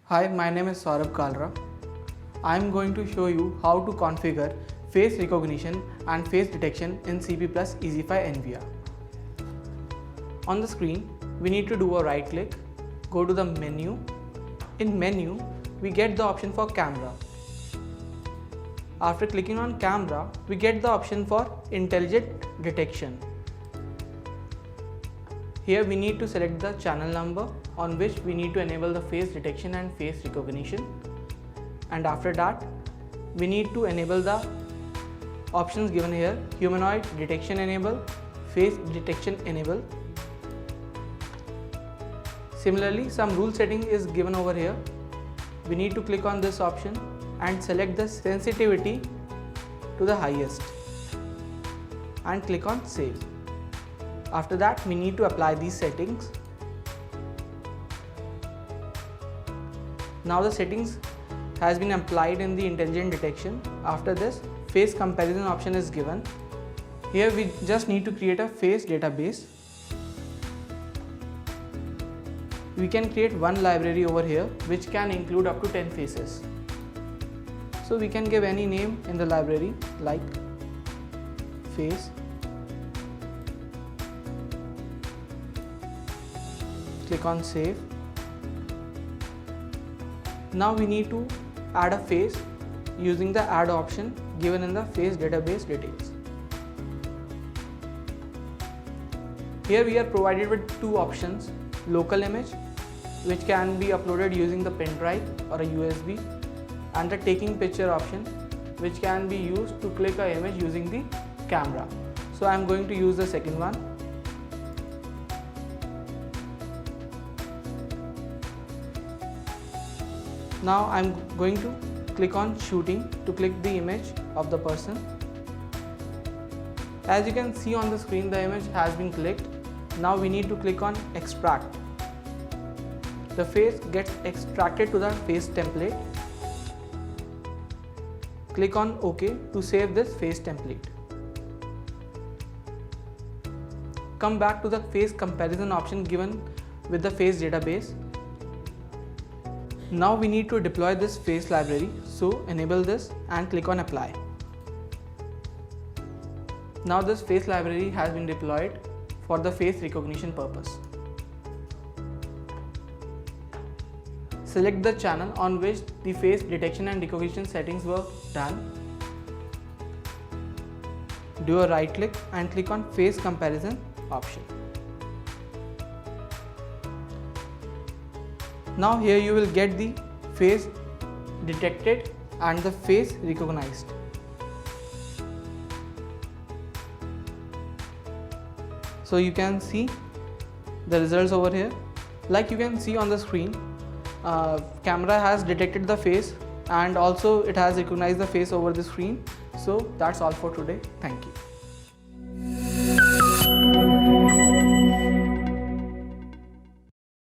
Hi, my name is Saurabh Kalra. I am going to show you how to configure face recognition and face detection in CP+ EasyFi NVR. On the screen, we need to do a right click, go to the menu. In menu, we get the option for camera. After clicking on camera, we get the option for intelligent detection. Here we need to select the channel number on which we need to enable the face detection and face recognition, and after that we need to enable the options given here: humanoid detection enable, face detection enable. Similarly, some rule setting is given over here. We need to click on this option and select the sensitivity to the highest and click on save. After that, we need to apply these settings. Now the settings has been applied in the intelligent detection. After this, face comparison option is given. Here we just need to create a face database. We can create one library over here which can include up to 10 faces. So we can give any name in the library like face. Click on save. Now we need to add a face using the add option given in the face database details. Here we are provided with two options: local image, which can be uploaded using the pen drive or a USB, and the taking picture option, which can be used to click an image using the camera. So I am going to use the second one. Now I am going to click on shooting to click the image of the person. As you can see on the screen, the image has been clicked. Now we need to click on extract. The face gets extracted to the face template. Click on OK to save this face template. Come back to the face comparison option given with the face database. Now we need to deploy this face library, so enable this and click on apply. Now this face library has been deployed for the face recognition purpose. Select the channel on which the face detection and recognition settings were done. Do a right click and click on face comparison option. Now here you will get the face detected and the face recognized. So you can see the results over here. Like you can see on the screen, camera has detected the face and also it has recognized the face over the screen. So that's all for today. Thank you.